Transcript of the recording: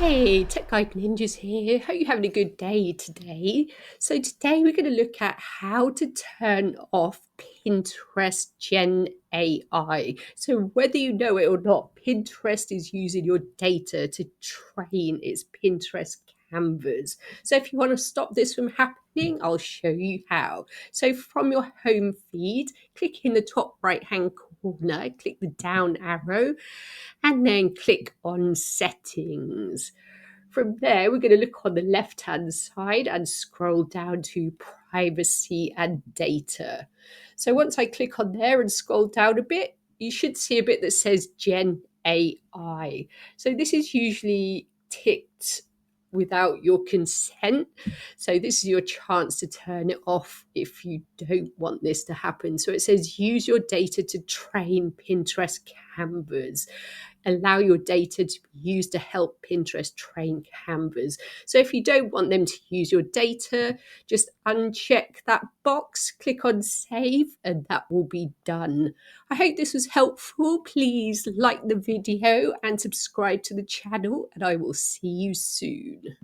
Hey, Tech Guide Ninjas here. Hope you're having a good day today. So today we're going to look at how to turn off Pinterest Gen AI. So whether you know it or not, Pinterest is using your data to train its Pinterest canvas. So if you want to stop this from happening, I'll show you how. So from your home feed, click in the top right hand corner, click the down arrow, and then click on settings. From there, we're going to look on the left hand side and scroll down to privacy and data. So once I click on there and scroll down a bit, you should see a bit that says Gen AI. So this is usually ticked without your consent. So this is your chance to turn it off if you don't want this to happen. So it says use your data to train Pinterest canvas. Allow your data to be used to help Pinterest train canvas. So if you don't want them to use your data, just uncheck that box, click on save, and that will be done. I hope this was helpful. Please like the video and subscribe to the channel, and I will see you soon.